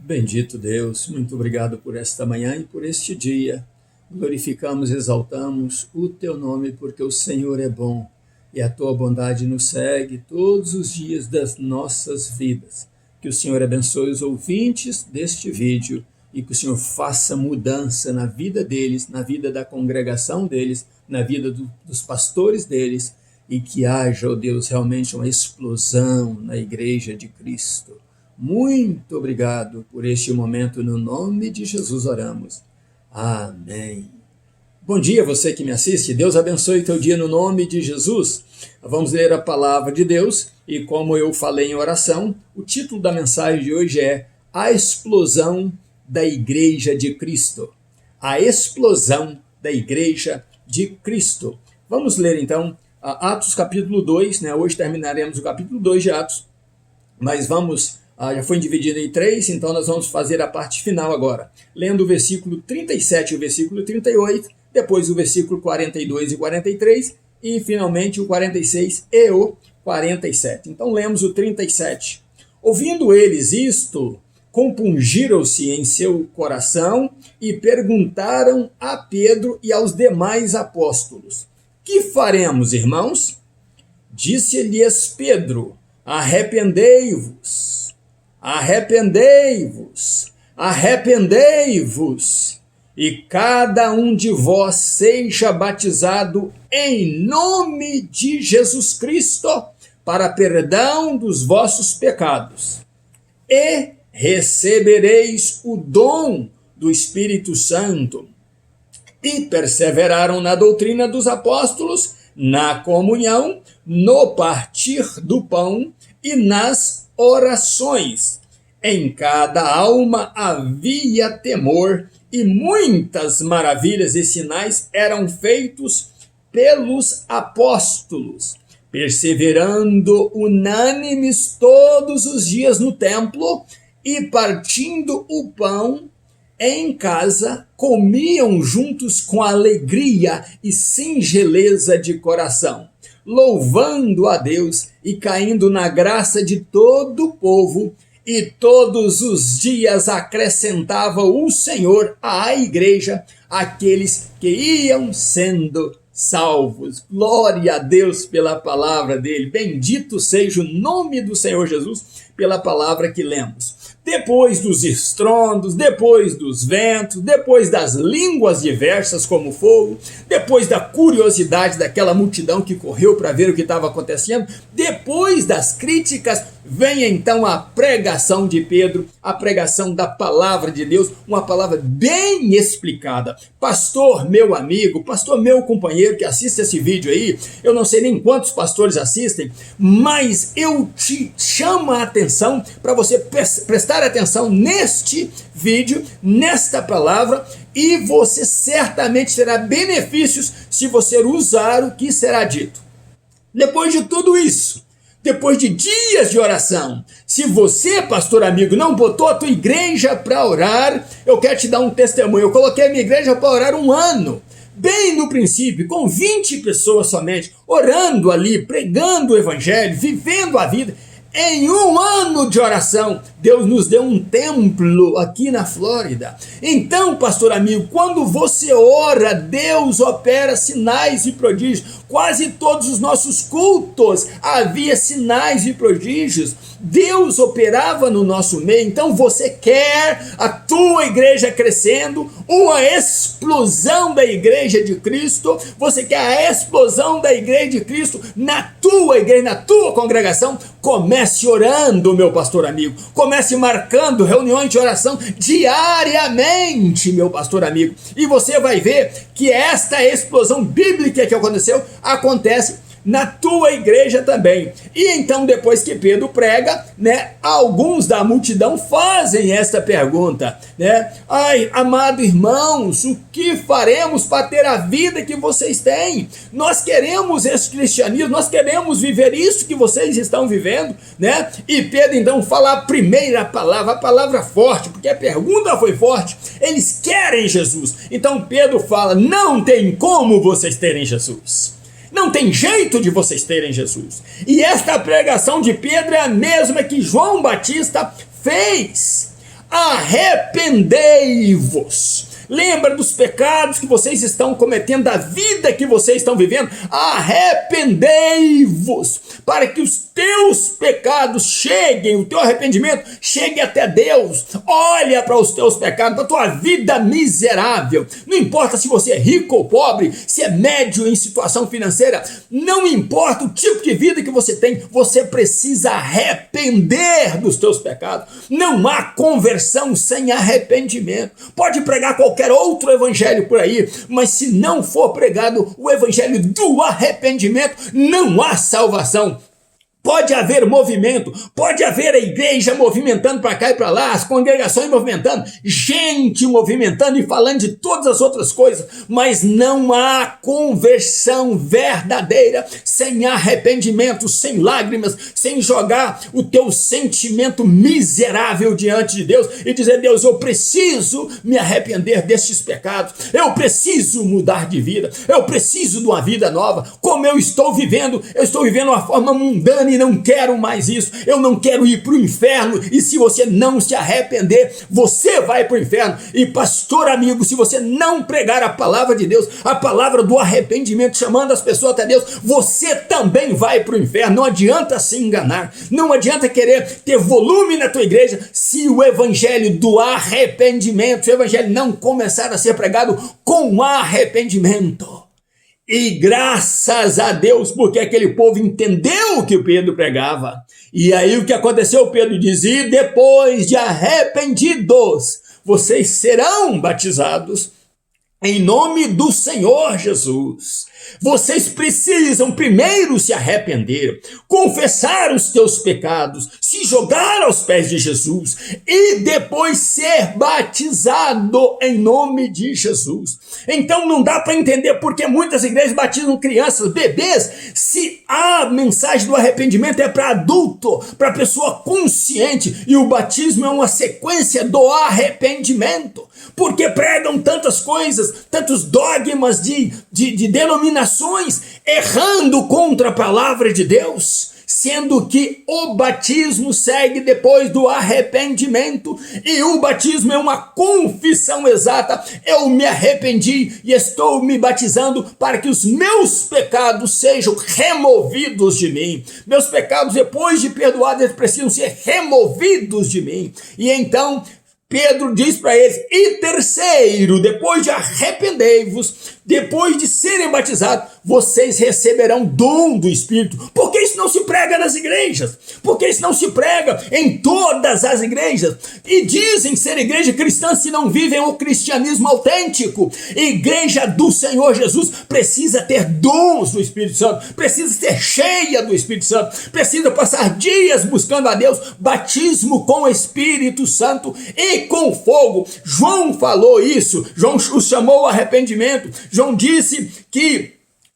Bendito Deus, muito obrigado por esta manhã e por este dia. Glorificamos, exaltamos o teu nome, porque o Senhor é bom e a tua bondade nos segue todos os dias das nossas vidas. Que o Senhor abençoe os ouvintes deste vídeo e que o Senhor faça mudança na vida deles, na vida da congregação deles, na vida dos pastores deles, e que haja, ó Deus, realmente uma explosão na igreja de Cristo. Muito obrigado por este momento, no nome de Jesus oramos. Amém. Bom dia, você que me assiste, Deus abençoe teu dia no nome de Jesus. Vamos ler a palavra de Deus e, como eu falei em oração, o título da mensagem de hoje é A Explosão da Igreja de Cristo. A Explosão da Igreja de Cristo. Vamos ler então Atos capítulo 2, hoje terminaremos o capítulo 2 de Atos, mas já foi dividido em 3, então nós vamos fazer a parte final agora, lendo o versículo 37 e o versículo 38, depois o versículo 42 e 43, e finalmente o 46 e o 47. Então lemos o 37. Ouvindo eles isto, compungiram-se em seu coração e perguntaram a Pedro e aos demais apóstolos: que faremos, irmãos? Disse-lhes Pedro: arrependei-vos, arrependei-vos, arrependei-vos, e cada um de vós seja batizado em nome de Jesus Cristo para perdão dos vossos pecados, e recebereis o dom do Espírito Santo. E perseveraram na doutrina dos apóstolos, na comunhão, no partir do pão e nas orações. Em cada alma havia temor, e muitas maravilhas e sinais eram feitos pelos apóstolos, perseverando unânimes todos os dias no templo e partindo o pão em casa, comiam juntos com alegria e singeleza de coração, louvando a Deus e caindo na graça de todo o povo, e todos os dias acrescentava o Senhor à igreja aqueles que iam sendo salvos. Glória a Deus pela palavra dele. Bendito seja o nome do Senhor Jesus pela palavra que lemos. Depois dos estrondos, depois dos ventos, depois das línguas diversas como fogo, depois da curiosidade daquela multidão que correu para ver o que estava acontecendo, depois das críticas, vem então a pregação de Pedro, a pregação da palavra de Deus, uma palavra bem explicada. Pastor, meu amigo, pastor, meu companheiro que assiste esse vídeo aí, eu não sei nem quantos pastores assistem, mas eu te chamo a atenção para você prestar atenção neste vídeo, nesta palavra, e você certamente terá benefícios se você usar o que será dito. Depois de tudo isso, depois de dias de oração, se você, pastor amigo, não botou a tua igreja para orar, eu quero te dar um testemunho. Eu coloquei a minha igreja para orar 1 ano, bem no princípio, com 20 pessoas somente, orando ali, pregando o evangelho, vivendo a vida. Em 1 ano de oração, Deus nos deu um templo aqui na Flórida. Então, pastor amigo, quando você ora, Deus opera sinais e prodígios. Quase todos os nossos cultos havia sinais e prodígios. Deus operava no nosso meio. Então você quer a tua igreja crescendo, uma explosão da igreja de Cristo. Você quer a explosão da igreja de Cristo na tua igreja, na tua congregação. Comece orando, meu pastor amigo. Comece marcando reuniões de oração diariamente, meu pastor amigo. E você vai ver que esta explosão bíblica que acontece na tua igreja também. E então, depois que Pedro prega, alguns da multidão fazem esta pergunta, ai, amado irmãos, o que faremos para ter a vida que vocês têm? Nós queremos esse cristianismo, nós queremos viver isso que vocês estão vivendo, E Pedro então fala a primeira palavra, a palavra forte, porque a pergunta foi forte. Eles querem Jesus. Então Pedro fala: não tem como vocês terem Jesus. Não tem jeito de vocês terem Jesus. E esta pregação de Pedro é a mesma que João Batista fez. arrependei-vos. Lembra dos pecados que vocês estão cometendo, da vida que vocês estão vivendo? Arrependei-vos, para que os teus pecados cheguem, o teu arrependimento chegue até Deus. Olha para os teus pecados, para a tua vida miserável. Não importa se você é rico ou pobre, se é médio em situação financeira, não importa o tipo de vida que você tem, você precisa arrepender dos teus pecados. Não há conversão sem arrependimento. Pode pregar qualquer outro evangelho por aí, mas se não for pregado o evangelho do arrependimento, não há salvação. Pode haver movimento, pode haver a igreja movimentando para cá e para lá, as congregações movimentando, gente movimentando e falando de todas as outras coisas, mas não há conversão verdadeira sem arrependimento, sem lágrimas, sem jogar o teu sentimento miserável diante de Deus e dizer: Deus, eu preciso me arrepender destes pecados, eu preciso mudar de vida, eu preciso de uma vida nova. Como eu estou vivendo uma forma mundana e não quero mais isso, eu não quero ir para o inferno. E se você não se arrepender, você vai para o inferno. E pastor amigo, se você não pregar a palavra de Deus, a palavra do arrependimento, chamando as pessoas até Deus, você também vai para o inferno. Não adianta se enganar, não adianta querer ter volume na tua igreja se o evangelho do arrependimento, se o evangelho não começar a ser pregado com arrependimento. E graças a Deus, porque aquele povo entendeu o que o Pedro pregava. E aí o que aconteceu? Pedro diz: e depois de arrependidos, vocês serão batizados em nome do Senhor Jesus. Vocês precisam primeiro se arrepender, confessar os teus pecados, se jogar aos pés de Jesus e depois ser batizado em nome de Jesus. Então não dá para entender porque muitas igrejas batizam crianças, bebês, se a mensagem do arrependimento é para adulto, para pessoa consciente, e o batismo é uma sequência do arrependimento. Porque pregam tantas coisas, tantos dogmas de denominações, errando contra a palavra de Deus, sendo que o batismo segue depois do arrependimento, e o batismo é uma confissão exata. Eu me arrependi e estou me batizando para que os meus pecados sejam removidos de mim. Meus pecados, depois de perdoados, eles precisam ser removidos de mim. E então Pedro diz para eles: e terceiro, depois de arrependei-vos, depois de serem batizados, vocês receberão dom do Espírito. Por que isso não se prega nas igrejas? Por que isso não se prega em todas as igrejas? E dizem ser igreja cristã se não vivem o cristianismo autêntico. Igreja do Senhor Jesus precisa ter dons do Espírito Santo, precisa ser cheia do Espírito Santo, precisa passar dias buscando a Deus, batismo com o Espírito Santo e com fogo. João falou isso, João os chamou ao arrependimento. João disse que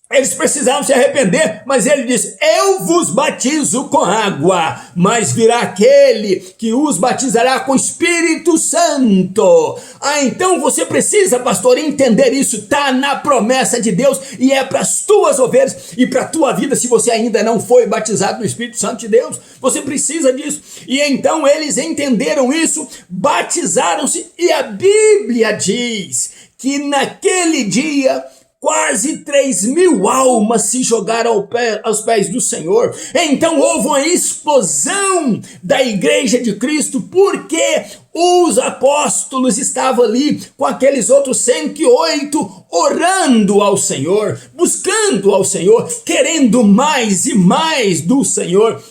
eles precisavam se arrepender, mas ele disse: eu vos batizo com água, mas virá aquele que os batizará com Espírito Santo. Então você precisa, pastor, entender isso. Está na promessa de Deus e é para as tuas ovelhas e para a tua vida. Se você ainda não foi batizado no Espírito Santo de Deus, você precisa disso. E então eles entenderam isso, batizaram-se, e a Bíblia diz que naquele dia quase 3.000 almas se jogaram aos pés do Senhor. Então houve uma explosão da igreja de Cristo, porque os apóstolos estavam ali com aqueles outros 108 orando ao Senhor, buscando ao Senhor, querendo mais e mais do Senhor.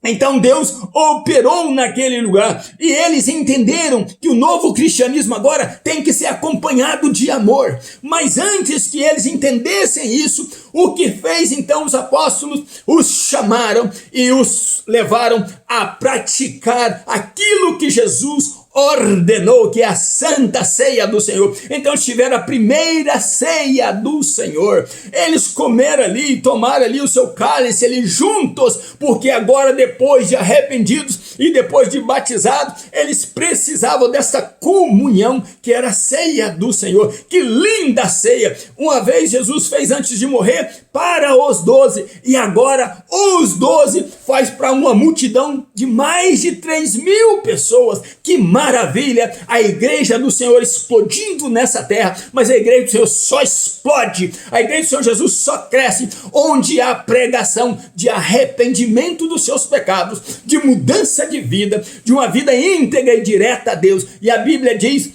Então Deus operou naquele lugar e eles entenderam que o novo cristianismo agora tem que ser acompanhado de amor. Mas antes que eles entendessem isso, o que fez então os apóstolos? Os chamaram e os levaram a praticar aquilo que Jesus ordenou, que é a Santa Ceia do Senhor. Então eles tiveram a primeira ceia do Senhor. Eles comeram ali, tomaram ali o seu cálice ali juntos, porque agora, depois de arrependidos e depois de batizados, eles precisavam dessa comunhão que era a ceia do Senhor. Que linda ceia! Uma vez Jesus fez antes de morrer para os 12, e agora os 12 faz para uma multidão de mais de 3.000 pessoas. Que maravilha, a igreja do Senhor explodindo nessa terra, mas a igreja do Senhor só explode, a igreja do Senhor Jesus só cresce onde há pregação de arrependimento dos seus pecados, de mudança de vida, de uma vida íntegra e direta a Deus. E a Bíblia diz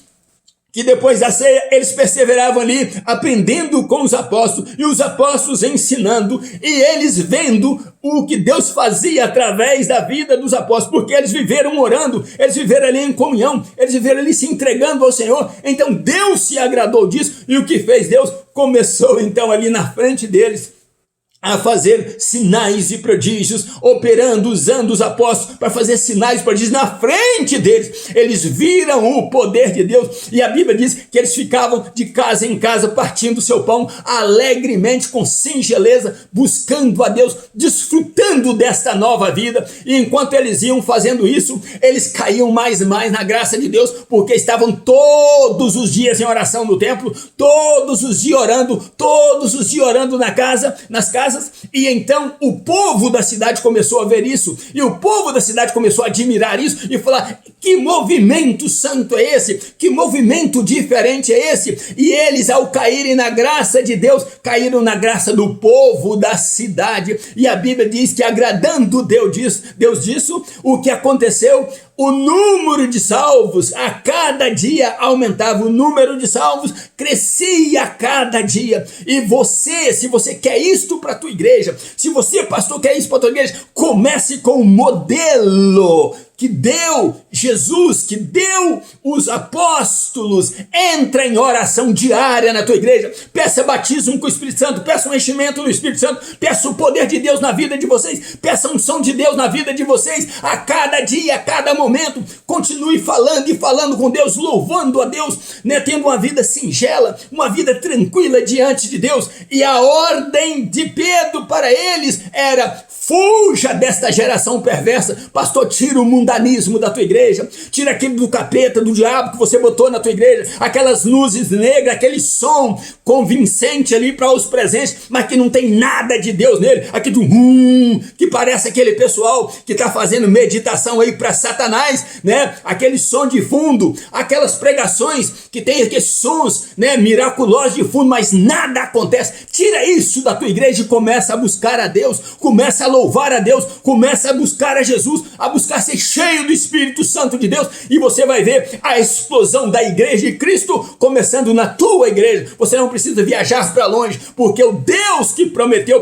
que depois da ceia eles perseveravam ali, aprendendo com os apóstolos, e os apóstolos ensinando, e eles vendo o que Deus fazia através da vida dos apóstolos, porque eles viveram orando, eles viveram ali em comunhão, eles viveram ali se entregando ao Senhor. Então Deus se agradou disso, e o que fez Deus? Começou então ali na frente deles a fazer sinais e prodígios, operando, usando os apóstolos para fazer sinais e prodígios na frente deles. Eles viram o poder de Deus, e a Bíblia diz que eles ficavam de casa em casa, partindo o seu pão alegremente, com singeleza, buscando a Deus, desfrutando desta nova vida. E enquanto eles iam fazendo isso, eles caíam mais e mais na graça de Deus, porque estavam todos os dias em oração no templo, todos os dias orando nas casas. E então o povo da cidade começou a ver isso, e o povo da cidade começou a admirar isso e falar: que movimento santo é esse? Que movimento diferente é esse? E eles, ao caírem na graça de Deus, caíram na graça do povo da cidade. E a Bíblia diz que, agradando Deus disso, o que aconteceu? O número de salvos a cada dia aumentava, o número de salvos crescia a cada dia. E você, se você quer isto para a tua igreja, se você, pastor, quer isso para a tua igreja, comece com o modelo que deu Jesus, que deu os apóstolos. Entra em oração diária na tua igreja, peça batismo com o Espírito Santo, peça um enchimento no Espírito Santo, peça o poder de Deus na vida de vocês, peça a unção de Deus na vida de vocês, a cada dia, a cada momento. Continue falando e falando com Deus, louvando a Deus, né? Tendo uma vida singela, uma vida tranquila diante de Deus. E a ordem de Pedro para eles era: fuja desta geração perversa. Pastor, tira o mundanismo da tua igreja, tira aquele do capeta, do diabo que você botou na tua igreja, aquelas luzes negras, aquele som convincente ali para os presentes, mas que não tem nada de Deus nele, aqui do que parece aquele pessoal que está fazendo meditação aí para Satanás, né? Aquele som de fundo, aquelas pregações que tem aqueles sons, né, miraculosos de fundo, mas nada acontece. Tira isso da tua igreja e começa a buscar a Deus, começa a louvar a Deus, começa a buscar a Jesus, a buscar ser cheio do Espírito Santo de Deus, e você vai ver a explosão da igreja de Cristo começando na tua igreja. Você não precisa viajar para longe, porque o Deus que prometeu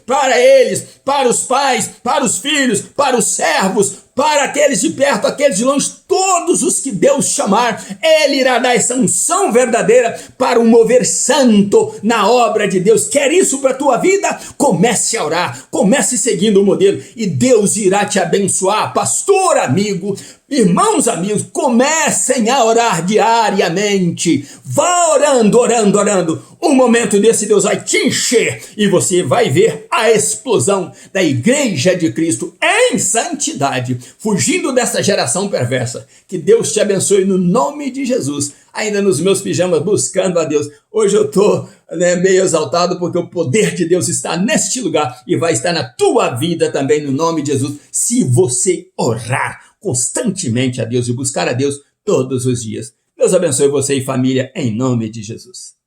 para eles, para os pais, para os filhos, para os servos, para aqueles de perto, aqueles de longe, todos os que Deus chamar, Ele irá dar essa unção verdadeira para um mover santo na obra de Deus. Quer isso para a tua vida? Comece a orar, comece seguindo o modelo, e Deus irá te abençoar. Pastor amigo, irmãos amigos, comecem a orar diariamente. Vá orando. Um momento desse Deus vai te encher, e você vai ver a explosão da igreja de Cristo em santidade, fugindo dessa geração perversa. Que Deus te abençoe no nome de Jesus. Ainda nos meus pijamas, buscando a Deus. Hoje eu estou meio exaltado, porque o poder de Deus está neste lugar e vai estar na tua vida também, no nome de Jesus, se você orar constantemente a Deus e buscar a Deus todos os dias. Deus abençoe você e família, em nome de Jesus.